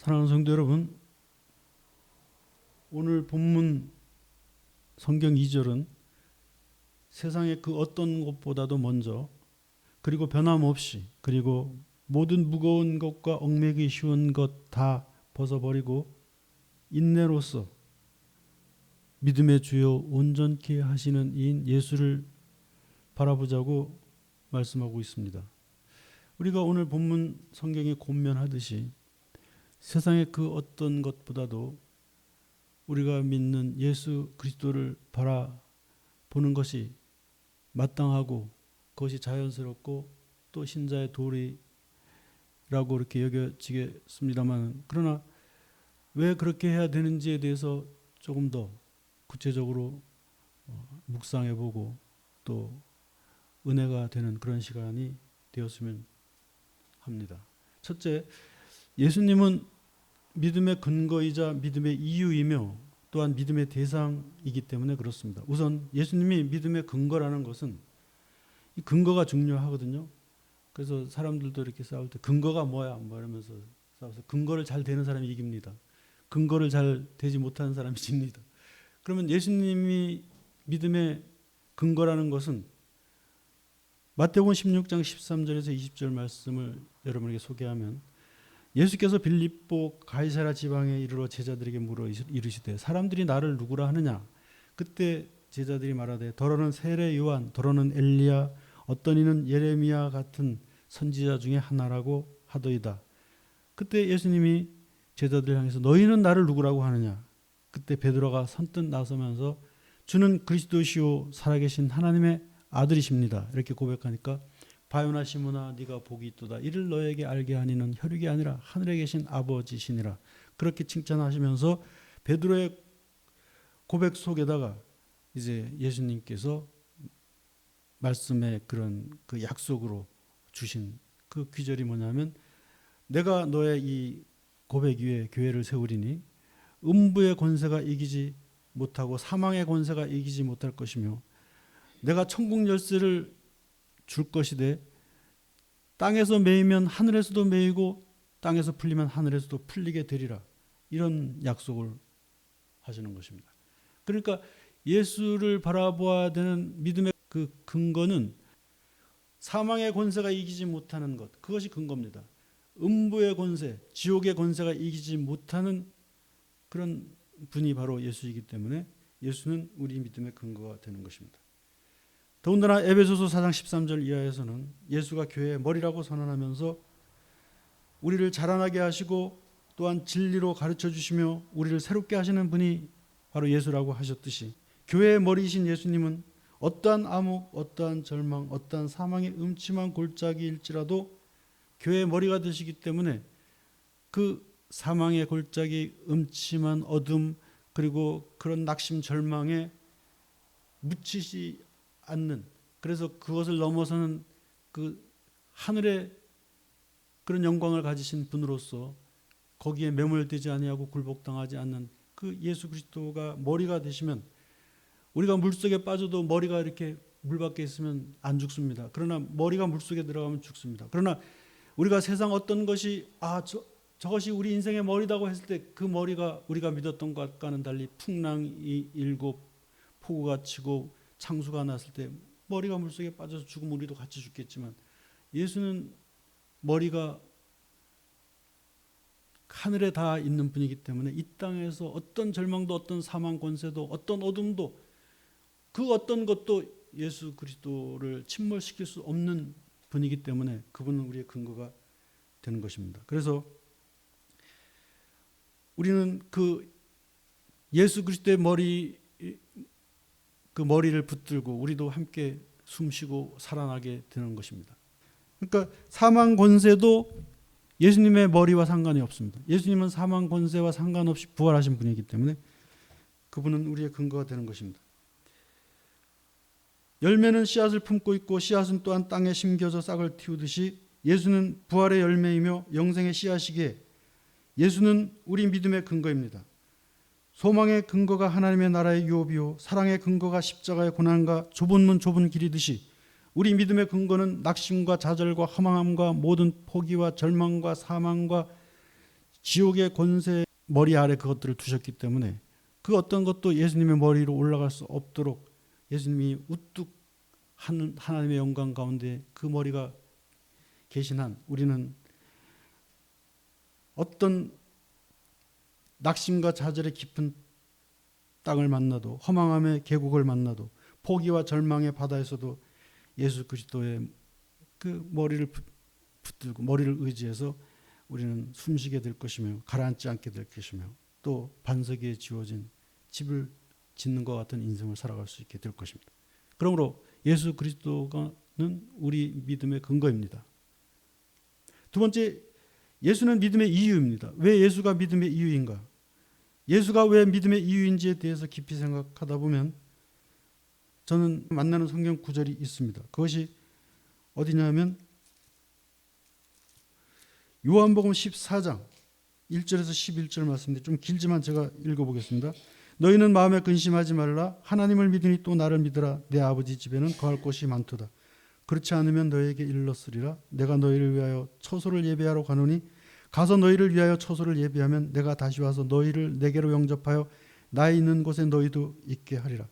사랑하는 성도 여러분, 오늘 본문 성경 2절은 세상의 그 어떤 것보다도 먼저 그리고 변함없이 그리고 모든 무거운 것과 얽매기 쉬운 것 다 벗어버리고 인내로서 믿음의 주요 온전케 하시는 이인 예수를 바라보자고 말씀하고 있습니다. 우리가 오늘 본문 성경에 권면하듯이 세상의 그 어떤 것보다도 우리가 믿는 예수 그리스도를 바라보는 것이 마땅하고 그것이 자연스럽고 또 신자의 도리라고 이렇게 여겨지겠습니다만, 그러나 왜 그렇게 해야 되는지에 대해서 조금 더 구체적으로 묵상해보고 또 은혜가 되는 그런 시간이 되었으면 합니다. 첫째, 예수님은 믿음의 근거이자 믿음의 이유이며 또한 믿음의 대상이기 때문에 그렇습니다. 우선 예수님이 믿음의 근거라는 것은 이 근거가 중요하거든요. 그래서 사람들도 이렇게 싸울 때 근거가 뭐야 이러면서 싸워서 근거를 잘 대는 사람이 이깁니다. 근거를 잘 대지 못하는 사람이 집니다. 그러면 예수님이 믿음의 근거라는 것은 마태복음 16장 13절에서 20절 말씀을 여러분에게 소개하면, 예수께서 빌립보 가이사랴 지방에 이르러 제자들에게 물어 이르시되 사람들이 나를 누구라 하느냐. 그때 제자들이 말하되 더러는 세례 요한, 더러는 엘리야, 어떤 이는 예레미야 같은 선지자 중에 하나라고 하더이다. 그때 예수님이 제자들을 향해서 너희는 나를 누구라고 하느냐. 그때 베드로가 선뜻 나서면서 주는 그리스도시요 살아계신 하나님의 아들이십니다 이렇게 고백하니까, 바요나 시몬아 네가 복이 있도다. 이를 너에게 알게 하니는 혈육이 아니라 하늘에 계신 아버지시니라. 그렇게 칭찬하시면서 베드로의 고백 속에다가 이제 예수님께서 말씀의 그런 그 약속으로 주신 그 귀절이 뭐냐면, 내가 너의 이 고백 위에 교회를 세우리니 음부의 권세가 이기지 못하고 사망의 권세가 이기지 못할 것이며 내가 천국 열쇠를 줄 것이되 땅에서 매이면 하늘에서도 매이고 땅에서 풀리면 하늘에서도 풀리게 되리라. 이런 약속을 하시는 것입니다. 그러니까 예수를 바라보아야 되는 믿음의 그 근거는 사망의 권세가 이기지 못하는 것, 그것이 근거입니다. 음부의 권세, 지옥의 권세가 이기지 못하는 그런 분이 바로 예수이기 때문에 예수는 우리 믿음의 근거가 되는 것입니다. 더군다나 에베소서 4장 13절 이하에서는 예수가 교회의 머리라고 선언하면서 우리를 자라나게 하시고 또한 진리로 가르쳐 주시며 우리를 새롭게 하시는 분이 바로 예수라고 하셨듯이, 교회의 머리이신 예수님은 어떠한 암흑, 어떠한 절망, 어떠한 사망의 음침한 골짜기일지라도 교회의 머리가 되시기 때문에 그 사망의 골짜기, 음침한 어둠, 그리고 그런 낙심 절망에 묻히지 않는, 그래서 그것을 넘어서는 그 하늘의 그런 영광을 가지신 분으로서 거기에 매몰되지 아니하고 굴복당하지 않는 그 예수 그리스도가 머리가 되시면, 우리가 물속에 빠져도 머리가 이렇게 물 밖에 있으면 안 죽습니다. 그러나 머리가 물속에 들어가면 죽습니다. 그러나 우리가 세상 어떤 것이 저것이 우리 인생의 머리라고 했을 때 그 머리가 우리가 믿었던 것과는 달리 풍랑이 일고 폭우가 치고 창수가 났을 때 머리가 물속에 빠져서 죽으면 우리도 같이 죽겠지만, 예수는 머리가 하늘에 다 있는 분이기 때문에 이 땅에서 어떤 절망도 어떤 사망 권세도 어떤 어둠도 그 어떤 것도 예수 그리스도를 침몰시킬 수 없는 분이기 때문에 그분은 우리의 근거가 되는 것입니다. 그래서 우리는 그 예수 그리스도의 머리, 그 머리를 붙들고 우리도 함께 숨쉬고 살아나게 되는 것입니다. 그러니까 사망 권세도 예수님의 머리와 상관이 없습니다. 예수님은 사망 권세와 상관없이 부활하신 분이기 때문에 그분은 우리의 근거가 되는 것입니다. 열매는 씨앗을 품고 있고 씨앗은 또한 땅에 심겨져 싹을 틔우듯이 예수는 부활의 열매이며 영생의 씨앗이기에 예수는 우리 믿음의 근거입니다. 소망의 근거가 하나님의 나라의 유업이요 사랑의 근거가 십자가의 고난과 좁은 문 좁은 길이듯이 우리 믿음의 근거는 낙심과 좌절과 허망함과 모든 포기와 절망과 사망과 지옥의 권세 머리 아래 그것들을 두셨기 때문에 그 어떤 것도 예수님의 머리로 올라갈 수 없도록 예수님이 우뚝 하나님의 영광 가운데 그 머리가 계신 한 우리는 어떤 낙심과 좌절의 깊은 땅을 만나도 허망함의 계곡을 만나도 포기와 절망의 바다에서도 예수 그리스도의 그 머리를 붙들고 머리를 의지해서 우리는 숨쉬게 될 것이며 가라앉지 않게 될 것이며 또 반석 위에 지어진 집을 짓는 것 같은 인생을 살아갈 수 있게 될 것입니다. 그러므로 예수 그리스도는 우리 믿음의 근거입니다. 두 번째, 예수는 믿음의 이유입니다. 왜 예수가 믿음의 이유인가? 예수가 왜 믿음의 이유인지에 대해서 깊이 생각하다 보면 저는 만나는 성경 구절이 있습니다. 그것이 어디냐면 요한복음 14장 1절에서 11절 말씀인데 좀 길지만 제가 읽어보겠습니다. 너희는 마음에 근심하지 말라. 하나님을 믿으니 또 나를 믿으라. 내 아버지 집에는 거할 곳이 많도다. 그렇지 않으면 너희에게 일렀으리라. 내가 너희를 위하여 처소를 예배하러 가노니 가서 너희를 위하여 처소를 예배하면 내가 다시 와서 너희를 내게로 영접하여 나 있는 곳에 너희도 있게 하리라.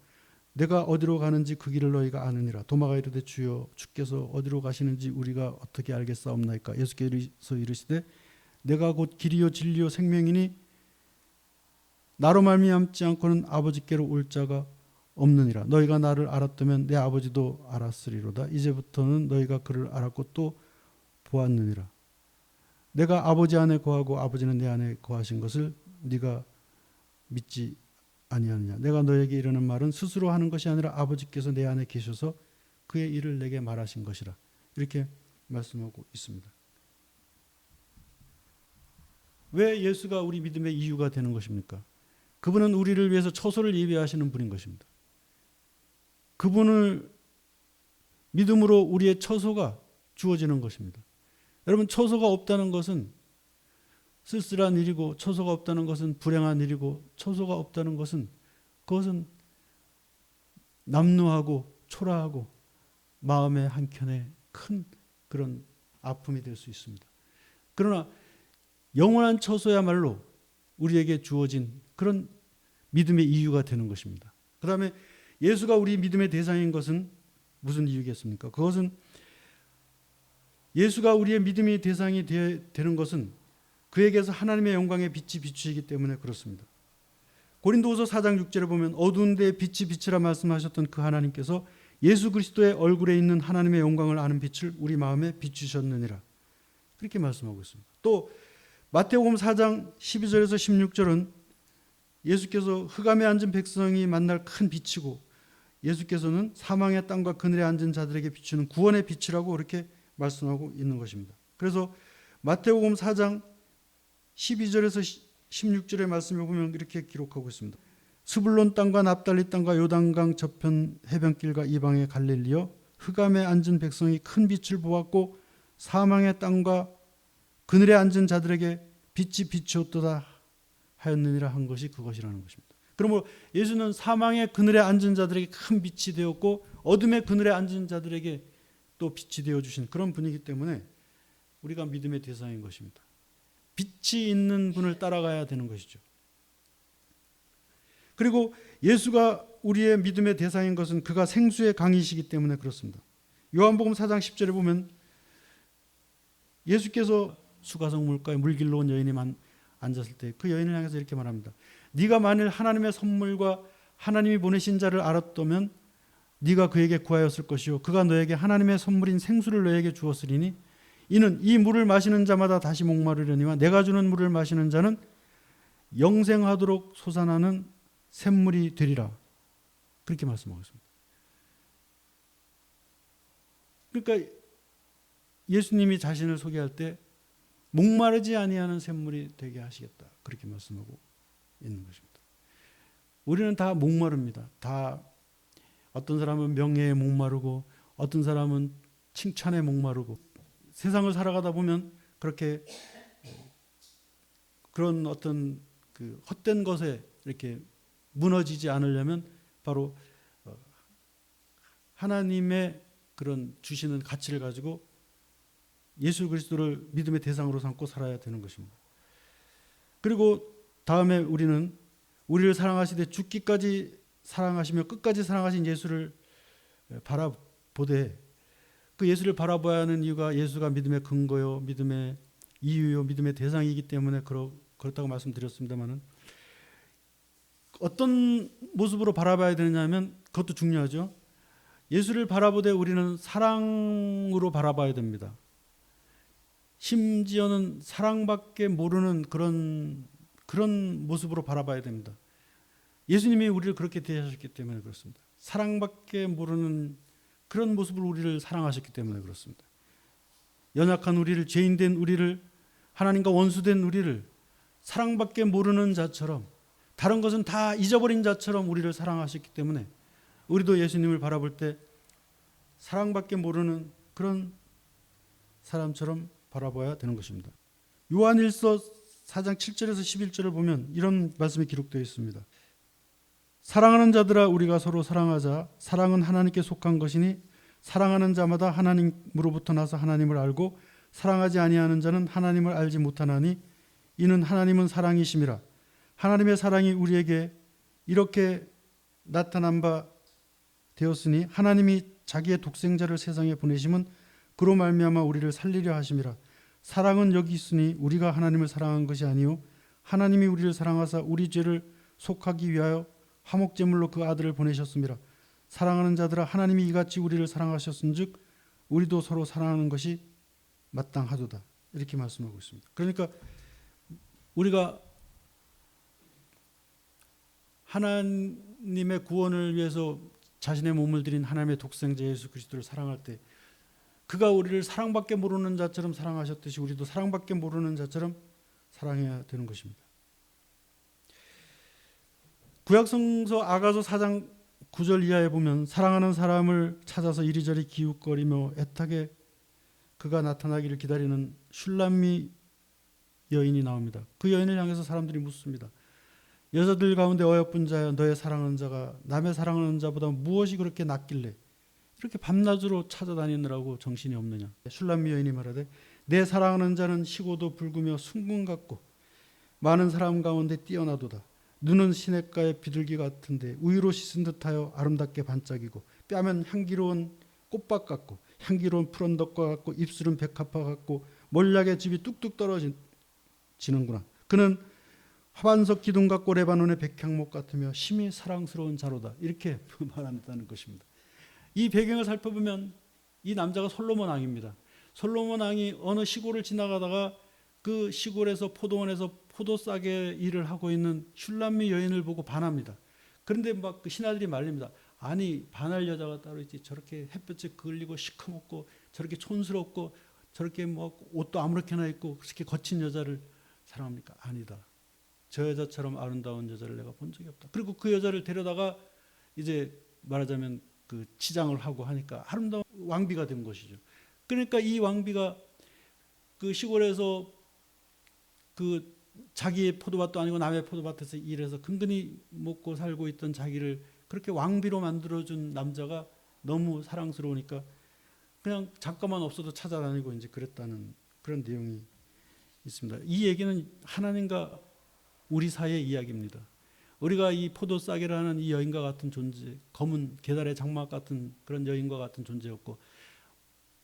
내가 어디로 가는지 그 길을 너희가 아느니라. 도마가 이르되 주여 주께서 어디로 가시는지 우리가 어떻게 알겠사옵나이까. 예수께서 이르시되 내가 곧 길이요 진리요 생명이니 나로 말미암지 않고는 아버지께로 올 자가 없느니라. 너희가 나를 알았다면 내 아버지도 알았으리로다. 이제부터는 너희가 그를 알았고 또 보았느니라. 내가 아버지 안에 거하고 아버지는 내 안에 거하신 것을 네가 믿지 아니하느냐. 내가 너에게 이르는 말은 스스로 하는 것이 아니라 아버지께서 내 안에 계셔서 그의 일을 내게 말하신 것이라. 이렇게 말씀하고 있습니다. 왜 예수가 우리 믿음의 이유가 되는 것입니까? 그분은 우리를 위해서 처소를 예비하시는 분인 것입니다. 그분을 믿음으로 우리의 처소가 주어지는 것입니다. 여러분, 처소가 없다는 것은 쓸쓸한 일이고 처소가 없다는 것은 불행한 일이고 처소가 없다는 것은 그것은 남루하고 초라하고 마음의 한켠에 큰 그런 아픔이 될 수 있습니다. 그러나 영원한 처소야말로 우리에게 주어진 그런 믿음의 이유가 되는 것입니다. 그 다음에 예수가 우리 믿음의 대상인 것은 무슨 이유겠습니까? 그것은 예수가 우리의 믿음의 대상이 되는 것은 그에게서 하나님의 영광의 빛이 비추이기 때문에 그렇습니다. 고린도후서 4장 6절에 보면 어두운 데에 빛이 비치라 말씀하셨던 그 하나님께서 예수 그리스도의 얼굴에 있는 하나님의 영광을 아는 빛을 우리 마음에 비추셨느니라. 그렇게 말씀하고 있습니다. 또 마태복음 4장 12절에서 16절은 예수께서 흑암에 앉은 백성이 만날 큰 빛이고 예수께서는 사망의 땅과 그늘에 앉은 자들에게 비추는 구원의 빛이라고 그렇게 말씀하고 있는 것입니다. 그래서 마태복음 4장 12절에서 16절의 말씀을 보면 이렇게 기록하고 있습니다. 스불론 땅과 납달리 땅과 요단강 저편 해변길과 이방의 갈릴리여 흑암에 앉은 백성이 큰 빛을 보았고 사망의 땅과 그늘에 앉은 자들에게 빛이 비추었도다 하였느니라 한 것이 그것이라는 것입니다. 그러므로 예수는 사망의 그늘에 앉은 자들에게 큰 빛이 되었고 어둠의 그늘에 앉은 자들에게 또 빛이 되어주신 그런 분이기 때문에 우리가 믿음의 대상인 것입니다. 빛이 있는 분을 따라가야 되는 것이죠. 그리고 예수가 우리의 믿음의 대상인 것은 그가 생수의 강이시기 때문에 그렇습니다. 요한복음 4장 10절에 보면 예수께서 수가성 물가에 물길로 온 여인이 앉았을 때 그 여인을 향해서 이렇게 말합니다. 네가 만일 하나님의 선물과 하나님이 보내신 자를 알았다면 네가 그에게 구하였을 것이요 그가 너에게 하나님의 선물인 생수를 너에게 주었으리니 이는 이 물을 마시는 자마다 다시 목마르려니와 내가 주는 물을 마시는 자는 영생하도록 솟아나는 샘물이 되리라. 그렇게 말씀하고 있습니다. 그러니까 예수님이 자신을 소개할 때 목마르지 아니하는 샘물이 되게 하시겠다. 그렇게 말씀하고 있는 것입니다. 우리는 다 목마릅니다. 다 어떤 사람은 명예에 목마르고 어떤 사람은 칭찬에 목마르고 세상을 살아가다 보면 그렇게 그런 어떤 그 헛된 것에 이렇게 무너지지 않으려면 바로 하나님의 그런 주시는 가치를 가지고 예수 그리스도를 믿음의 대상으로 삼고 살아야 되는 것입니다. 그리고 다음에 우리는 우리를 사랑하시되 죽기까지 사랑하시며 끝까지 사랑하신 예수를 바라보되, 그 예수를 바라봐야 하는 이유가 예수가 믿음의 근거요, 믿음의 이유요, 믿음의 대상이기 때문에 그렇다고 말씀드렸습니다만은, 어떤 모습으로 바라봐야 되느냐면 그것도 중요하죠. 예수를 바라보되 우리는 사랑으로 바라봐야 됩니다. 심지어는 사랑밖에 모르는 그런 모습으로 바라봐야 됩니다. 예수님이 우리를 그렇게 대하셨기 때문에 그렇습니다. 사랑밖에 모르는 그런 모습으로 우리를 사랑하셨기 때문에 그렇습니다. 연약한 우리를, 죄인된 우리를, 하나님과 원수된 우리를 사랑밖에 모르는 자처럼, 다른 것은 다 잊어버린 자처럼 우리를 사랑하셨기 때문에 우리도 예수님을 바라볼 때 사랑밖에 모르는 그런 사람처럼 바라봐야 되는 것입니다. 요한일서 4장 7절에서 11절을 보면 이런 말씀이 기록되어 있습니다. 사랑하는 자들아, 우리가 서로 사랑하자. 사랑은 하나님께 속한 것이니 사랑하는 자마다 하나님으로부터 나서 하나님을 알고 사랑하지 아니하는 자는 하나님을 알지 못하나니 이는 하나님은 사랑이심이라. 하나님의 사랑이 우리에게 이렇게 나타난 바 되었으니 하나님이 자기의 독생자를 세상에 보내심은 그로 말미암아 우리를 살리려 하심이라. 사랑은 여기 있으니 우리가 하나님을 사랑한 것이 아니요 하나님이 우리를 사랑하사 우리 죄를 속하기 위하여 화목제물로 그 아들을 보내셨습니다. 사랑하는 자들아, 하나님이 이같이 우리를 사랑하셨은즉 우리도 서로 사랑하는 것이 마땅하도다. 이렇게 말씀하고 있습니다. 그러니까 우리가 하나님의 구원을 위해서 자신의 몸을 드린 하나님의 독생자 예수 그리스도를 사랑할 때 그가 우리를 사랑밖에 모르는 자처럼 사랑하셨듯이 우리도 사랑밖에 모르는 자처럼 사랑해야 되는 것입니다. 구약성서 아가서 4장 9절 이하에 보면 사랑하는 사람을 찾아서 이리저리 기웃거리며 애타게 그가 나타나기를 기다리는 슐람미 여인이 나옵니다. 그 여인을 향해서 사람들이 묻습니다. 여자들 가운데 어여쁜 자여, 너의 사랑하는 자가 남의 사랑하는 자보다 무엇이 그렇게 낫길래 이렇게 밤낮으로 찾아다니느라고 정신이 없느냐. 슐람미 여인이 말하되 내 사랑하는 자는 희고도 붉으며 순금 같고 많은 사람 가운데 뛰어나도다. 눈은 시냇가의 비둘기 같은데 우유로 씻은 듯하여 아름답게 반짝이고 뺨은 향기로운 꽃밭 같고 향기로운 푸른덕과 같고 입술은 백합화 같고 몰약의 즙이 뚝뚝 떨어지는구나. 그는 화반석 기둥 같고 레바논의 백향목 같으며 심히 사랑스러운 자로다. 이렇게 말한다는 것입니다. 이 배경을 살펴보면 이 남자가 솔로몬 왕입니다. 솔로몬 왕이 어느 시골을 지나가다가 그 시골에서 포도원에서 포도 싸게 일을 하고 있는 슐람미 여인을 보고 반합니다. 그런데 막 그 신하들이 말립니다. 아니, 반할 여자가 따로 있지. 저렇게 햇볕에 그을리고 시커멓고 저렇게 촌스럽고 저렇게 뭐 옷도 아무렇게나 입고 그렇게 거친 여자를 사랑합니까? 아니다. 저 여자처럼 아름다운 여자를 내가 본 적이 없다. 그리고 그 여자를 데려다가 이제 말하자면 그 치장을 하고 하니까 아름다운 왕비가 된 것이죠. 그러니까 이 왕비가 그 시골에서 그 자기의 포도밭도 아니고 남의 포도밭에서 일해서 근근히 먹고 살고 있던 자기를 그렇게 왕비로 만들어준 남자가 너무 사랑스러우니까 그냥 잠깐만 없어도 찾아다니고 이제 그랬다는 그런 내용이 있습니다. 이 얘기는 하나님과 우리 사이의 이야기입니다. 우리가 이 포도 싸개라는 이 여인과 같은 존재, 검은 계달의 장막 같은 그런 여인과 같은 존재였고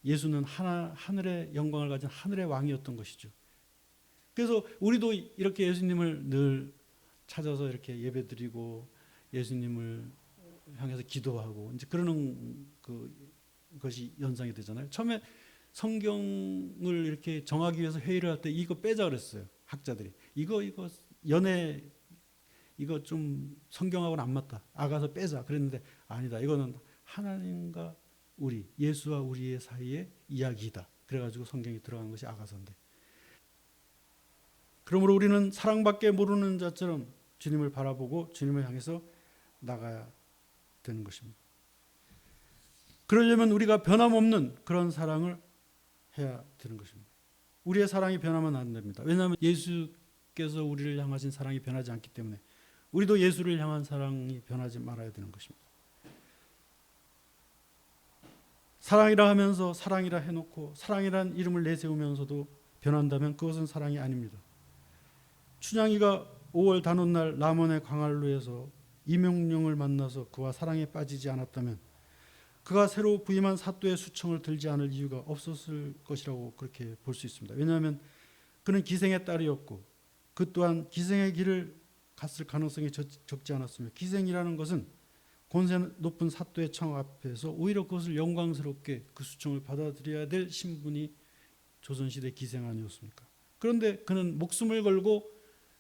예수는 하늘의 영광을 가진 하늘의 왕이었던 것이죠. 그래서 우리도 이렇게 예수님을 늘 찾아서 이렇게 예배드리고 예수님을 향해서 기도하고 이제 그러는 것이 연상이 되잖아요. 처음에 성경을 이렇게 정하기 위해서 회의를 할 때 이거 빼자 그랬어요. 학자들이 이거 연애 이거 좀 성경하고는 안 맞다. 아가서 빼자 그랬는데 아니다. 이거는 하나님과 우리, 예수와 우리의 사이의 이야기이다. 그래가지고 성경이 들어간 것이 아가서인데. 그러므로 우리는 사랑밖에 모르는 자처럼 주님을 바라보고 주님을 향해서 나가야 되는 것입니다. 그러려면 우리가 변함없는 그런 사랑을 해야 되는 것입니다. 우리의 사랑이 변하면 안 됩니다. 왜냐하면 예수께서 우리를 향하신 사랑이 변하지 않기 때문에 우리도 예수를 향한 사랑이 변하지 말아야 되는 것입니다. 사랑이라 하면서 사랑이라 해놓고 사랑이란 이름을 내세우면서도 변한다면 그것은 사랑이 아닙니다. 춘향이가 5월 단오날 남원의 광활루에서 이명룡을 만나서 그와 사랑에 빠지지 않았다면 그가 새로 부임한 사또의 수청을 들지 않을 이유가 없었을 것이라고 그렇게 볼 수 있습니다. 왜냐하면 그는 기생의 딸이었고 그 또한 기생의 길을 갔을 가능성이 적지 않았으며 기생이라는 것은 권세 높은 사또의 청 앞에서 오히려 그것을 영광스럽게 그 수청을 받아들여야 될 신분이 조선시대 기생 아니었습니까? 그런데 그는 목숨을 걸고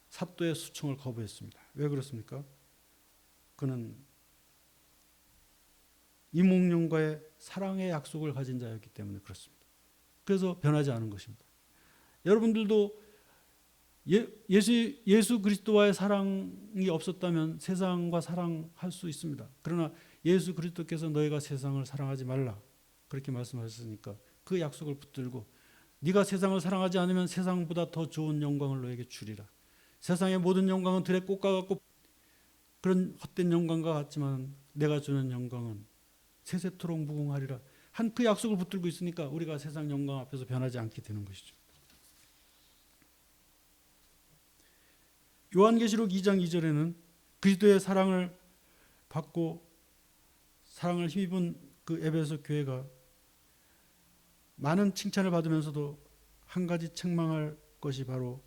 사또의 수청을 거부했습니다. 왜 그렇습니까? 그는 이몽룡과의 사랑의 약속을 가진 자였기 때문에 그렇습니다. 그래서 변하지 않은 것입니다. 여러분들도 예수 그리스도와의 사랑이 없었다면 세상과 사랑할 수 있습니다. 그러나 예수 그리스도께서 너희가 세상을 사랑하지 말라 그렇게 말씀하셨으니까 그 약속을 붙들고 네가 세상을 사랑하지 않으면 세상보다 더 좋은 영광을 너에게 주리라. 세상의 모든 영광은 들에 꽂아 갖고 그런 헛된 영광과 같지만 내가 주는 영광은 세세토록 무궁하리라 한 그 약속을 붙들고 있으니까 우리가 세상 영광 앞에서 변하지 않게 되는 것이죠. 요한계시록 2장 2절에는 그리스도의 사랑을 받고 사랑을 힘입은 그 에베소 교회가 많은 칭찬을 받으면서도 한 가지 책망할 것이 바로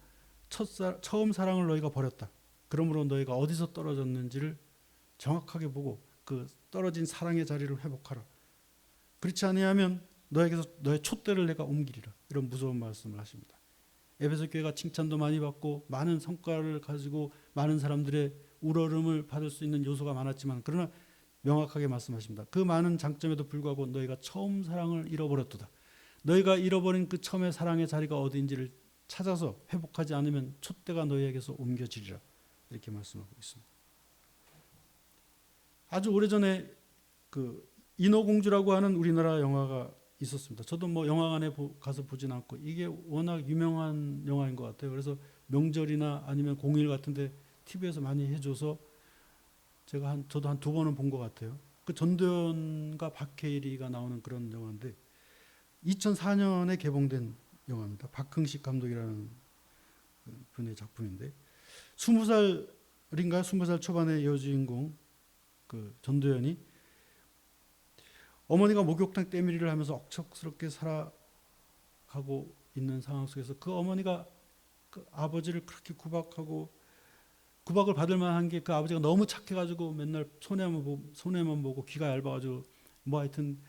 처음 사랑을 너희가 버렸다. 그러므로 너희가 어디서 떨어졌는지를 정확하게 보고 그 떨어진 사랑의 자리를 회복하라. 그렇지 아니하면 너에게서 너의 촛대를 내가 옮기리라. 이런 무서운 말씀을 하십니다. 에베소 교회가 칭찬도 많이 받고 많은 성과를 가지고 많은 사람들의 우러름을 받을 수 있는 요소가 많았지만 그러나 명확하게 말씀하십니다. 그 많은 장점에도 불구하고 너희가 처음 사랑을 잃어버렸도다. 너희가 잃어버린 그 처음의 사랑의 자리가 어디인지를 찾아서 회복하지 않으면 촛대가 너희에게서 옮겨지리라. 이렇게 말씀하고 있습니다. 아주 오래전에 그 인어공주라고 하는 우리나라 영화가 있었습니다. 저도 뭐 영화관에 가서 보진 않고 이게 워낙 유명한 영화인 것 같아요. 그래서 명절이나 아니면 공일 같은데 TV에서 많이 해줘서 저도 한 2번은 본 것 같아요. 그 전도연과 박해일이가 나오는 그런 영화인데 2004년에 개봉된 영화입니다. 박흥식 감독이라는 분의 작품인데 20살인가 20살 초반의 여주인공 그 전도연이 어머니가 목욕탕 때밀이를 하면서 억척스럽게 살아가고 있는 상황 속에서 그 어머니가 그 아버지를 그렇게 구박을 받을 만한 게 그 아버지가 너무 착해가지고 맨날 손해만 보고 귀가 얇아가지고 뭐 하여튼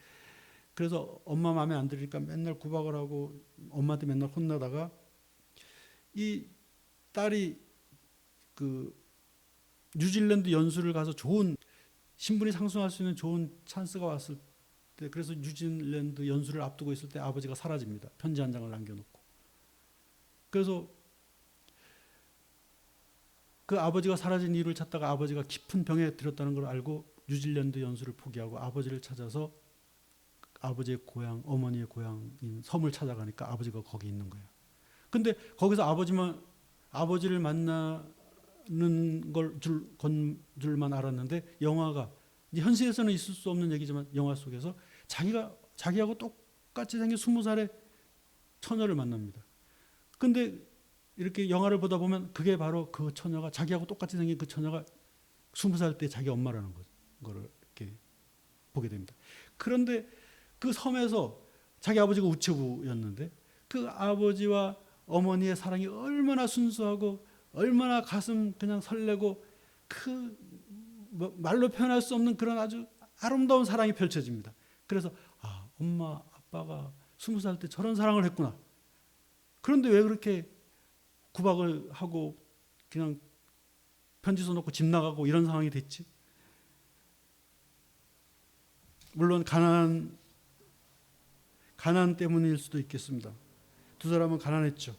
그래서 엄마 마음에 안 들으니까 맨날 구박을 하고 엄마한테 맨날 혼나다가 이 딸이 그 뉴질랜드 연수를 가서 좋은 신분이 상승할 수 있는 좋은 찬스가 왔을 때 그래서 뉴질랜드 연수를 앞두고 있을 때 아버지가 사라집니다. 편지 한 장을 남겨놓고. 그래서 그 아버지가 사라진 이유를 찾다가 아버지가 깊은 병에 들었다는 걸 알고 뉴질랜드 연수를 포기하고 아버지를 찾아서 아버지의 고향, 어머니의 고향인 섬을 찾아가니까 아버지가 거기 있는 거예요. 근데 거기서 아버지를 만나는 줄만 알았는데 영화가 현실에서는 있을 수 없는 얘기지만 영화 속에서 자기하고 똑같이 생긴 20살의 처녀를 만납니다. 근데 이렇게 영화를 보다 보면 그게 바로 그 처녀가 자기하고 똑같이 생긴 그 처녀가 20살 때 자기 엄마라는 거를 이렇게 보게 됩니다. 그런데 그 섬에서 자기 아버지가 우체부였는데 그 아버지와 어머니의 사랑이 얼마나 순수하고 얼마나 가슴 그냥 설레고 말로 표현할 수 없는 그런 아주 아름다운 사랑이 펼쳐집니다. 그래서 엄마 아빠가 20살 때 저런 사랑을 했구나. 그런데 왜 그렇게 구박을 하고 그냥 편지 써놓고 집 나가고 이런 상황이 됐지? 물론 가난 때문일 수도 있겠습니다. 두 사람은 가난했죠.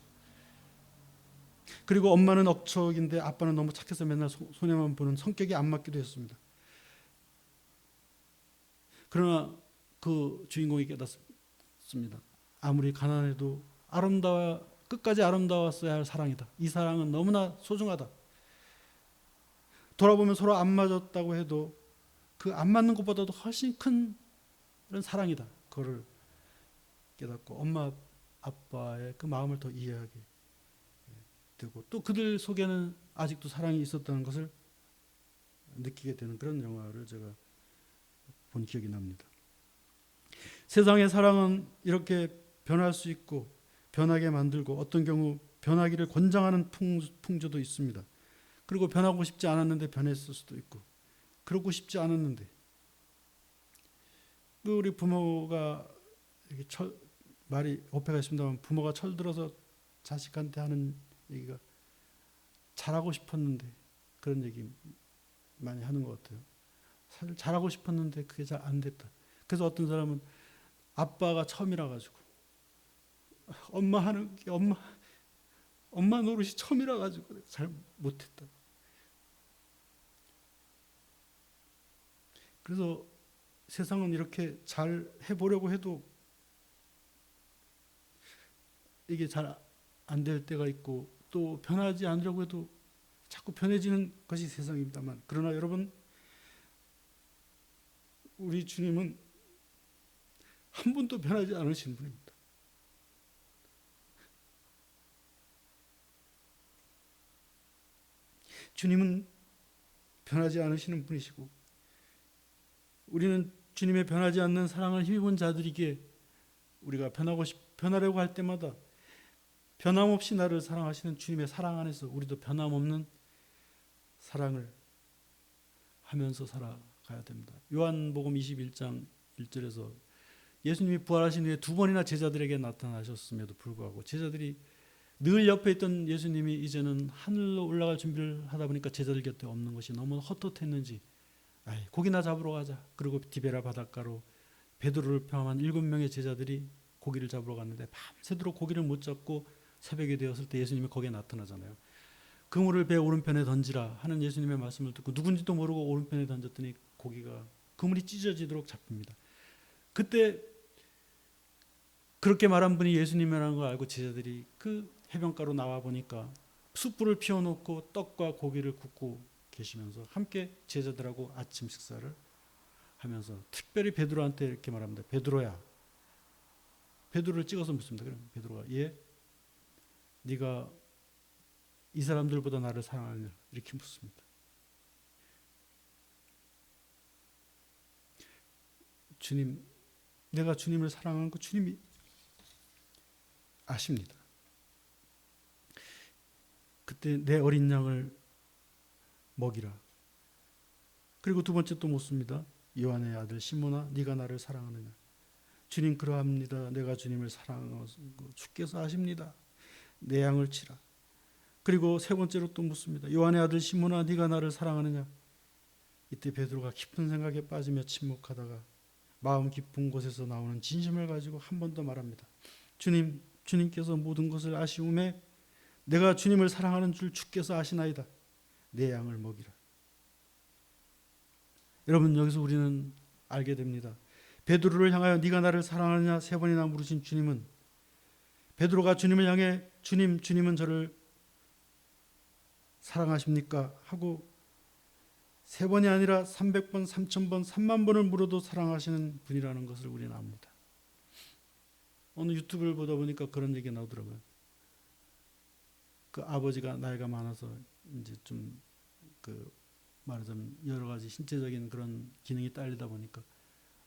그리고 엄마는 억척인데 아빠는 너무 착해서 맨날 손해만 보는 성격이 안 맞기도 했습니다. 그러나 그 주인공이 깨닫습니다. 아무리 가난해도 끝까지 아름다웠어야 할 사랑이다. 이 사랑은 너무나 소중하다. 돌아보면 서로 안 맞았다고 해도 그 안 맞는 것보다도 훨씬 큰 그런 사랑이다. 그거를 깨닫고 엄마 아빠의 그 마음을 더 이해하게 되고 또 그들 속에는 아직도 사랑이 있었다는 것을 느끼게 되는 그런 영화를 제가 본 기억이 납니다. 세상의 사랑은 이렇게 변할 수 있고 변하게 만들고 어떤 경우 변하기를 권장하는 풍조도 있습니다. 그리고 변하고 싶지 않았는데 변했을 수도 있고 그러고 싶지 않았는데 우리 부모가 이렇게 말이 어폐가 있습니다만 부모가 철들어서 자식한테 하는 얘기가 잘하고 싶었는데 그런 얘기 많이 하는 것 같아요. 사실 잘하고 싶었는데 그게 잘 안 됐다. 그래서 어떤 사람은 아빠가 처음이라 가지고 엄마 하는 게 엄마 노릇이 처음이라 가지고 잘 못했다. 그래서 세상은 이렇게 잘 해보려고 해도 이게 잘 안 될 때가 있고 또 변하지 않으려고 해도 자꾸 변해지는 것이 세상입니다만 그러나 여러분 우리 주님은 한 번도 변하지 않으신 분입니다. 주님은 변하지 않으시는 분이시고 우리는 주님의 변하지 않는 사랑을 힘입은 자들이기에 우리가 변하려고 할 때마다 변함없이 나를 사랑하시는 주님의 사랑 안에서 우리도 변함없는 사랑을 하면서 살아가야 됩니다. 요한복음 21장 1절에서 예수님이 부활하신 후에 두 번이나 제자들에게 나타나셨음에도 불구하고 제자들이 늘 옆에 있던 예수님이 이제는 하늘로 올라갈 준비를 하다 보니까 제자들 곁에 없는 것이 너무 헛헛했는지 고기나 잡으러 가자. 그리고 디베라 바닷가로 베드로를 포함한 7명의 제자들이 고기를 잡으러 갔는데 밤새도록 고기를 못 잡고 새벽이 되었을 때 예수님이 거기에 나타나잖아요. 그물을 배 오른편에 던지라 하는 예수님의 말씀을 듣고 누군지도 모르고 오른편에 던졌더니 고기가 그물이 찢어지도록 잡힙니다. 그때 그렇게 말한 분이 예수님이라는 걸 알고 제자들이 그 해변가로 나와 보니까 숯불을 피워놓고 떡과 고기를 굽고 계시면서 함께 제자들하고 아침 식사를 하면서 특별히 베드로한테 이렇게 말합니다. 베드로야. 베드로를 찍어서 묻습니다. 그럼 베드로가 예? 네가 이 사람들보다 나를 사랑하느냐? 이렇게 묻습니다. 주님, 내가 주님을 사랑하는 거 주님이 아십니다. 그때 내 어린 양을 먹이라. 그리고 두 번째 또 묻습니다. 요한의 아들 시몬아, 네가 나를 사랑하느냐? 주님 그러합니다. 내가 주님을 사랑하고 주께서 아십니다. 내 양을 치라. 그리고 세 번째로 또 묻습니다. 요한의 아들 시몬아, 네가 나를 사랑하느냐? 이때 베드로가 깊은 생각에 빠지며 침묵하다가 마음 깊은 곳에서 나오는 진심을 가지고 한 번 더 말합니다. 주님께서 모든 것을 아시오매 내가 주님을 사랑하는 줄 주께서 아시나이다. 내 양을 먹이라. 여러분 여기서 우리는 알게 됩니다. 베드로를 향하여 네가 나를 사랑하느냐 세 번이나 물으신 주님은 베드로가 주님을 향해 주님은 저를 사랑하십니까? 하고 세 번이 아니라 300번, 3000번, 3만 번을 물어도 사랑하시는 분이라는 것을 우리는 압니다. 어느 유튜브를 보다 보니까 그런 얘기가 나오더라고요. 그 아버지가 나이가 많아서 이제 좀 말하자면 여러 가지 신체적인 그런 기능이 딸리다 보니까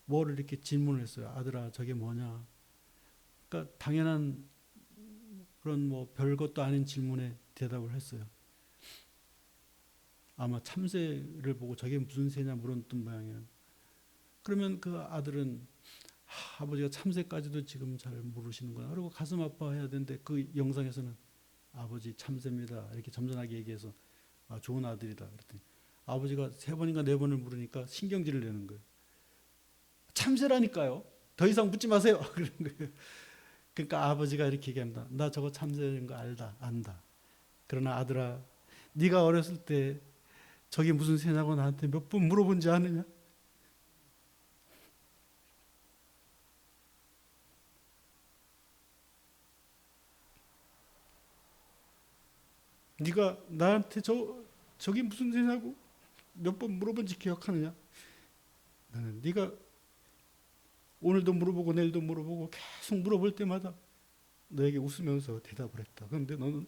뭐를 이렇게 질문을 했어요. 아들아 저게 뭐냐? 그러니까 당연한 그런 뭐 별것도 아닌 질문에 대답을 했어요. 아마 참새를 보고 저게 무슨 새냐 물었던 모양이에요. 그러면 그 아들은 아버지가 참새까지도 지금 잘 모르시는구나. 그리고 가슴 아파해야 되는데 그 영상에서는 아버지 참새입니다. 이렇게 점잖하게 얘기해서 좋은 아들이다. 그랬더니 아버지가 세 번인가 네 번을 물으니까 신경질을 내는 거예요. 참새라니까요. 더 이상 묻지 마세요. 그런 거예요. 그러니까 아버지가 이렇게 얘기합니다. 나 저거 참새인 거 안다. 그러나 아들아, 네가 어렸을 때 저게 무슨 새냐고 나한테 몇 번 물어본지 아느냐? 네가 나한테 저게 무슨 새냐고 몇 번 물어본지 기억하느냐? 나는 네가 오늘도 물어보고 내일도 물어보고 계속 물어볼 때마다 너에게 웃으면서 대답을 했다. 그런데 너는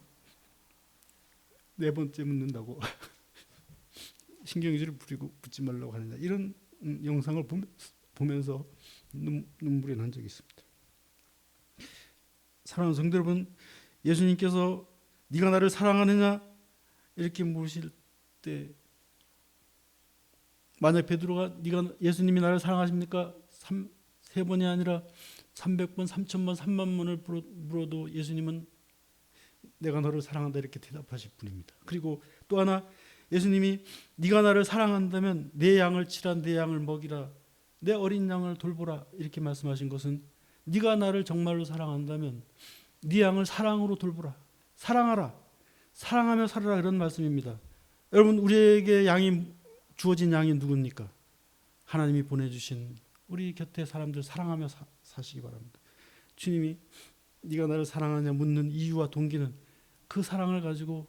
네 번째 묻는다고 신경질을 부리고 묻지 말라고 하느냐, 이런 영상을 보면서 눈물이 난 적이 있습니다. 사랑하는 성도 여러분, 예수님께서 네가 나를 사랑하느냐 이렇게 물으실 때 만약 베드로가 예수님이 나를 사랑하십니까? 세 번이 아니라 300번, 3000번, 3만 번을 물어도 예수님은 내가 너를 사랑한다 이렇게 대답하실 분입니다. 그리고 또 하나, 예수님이 네가 나를 사랑한다면 내 양을 치라, 내 양을 먹이라, 내 어린 양을 돌보라 이렇게 말씀하신 것은 네가 나를 정말로 사랑한다면 네 양을 사랑으로 돌보라, 사랑하라, 사랑하며 살아라, 이런 말씀입니다. 여러분, 우리에게 주어진 양이 누굽니까? 하나님이 보내주신 우리 곁에 사람들 사랑하며 사시기 바랍니다. 주님이 네가 나를 사랑하냐 묻는 이유와 동기는 그 사랑을 가지고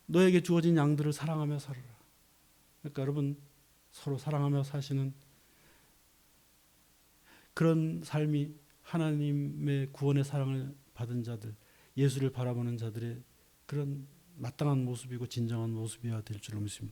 너에게 주어진 양들을 사랑하며 살아라. 그러니까 여러분, 서로 사랑하며 사시는 그런 삶이 하나님의 구원의 사랑을 받은 자들, 예수를 바라보는 자들의 그런 마땅한 모습이고 진정한 모습이어야 될 줄로 믿습니다.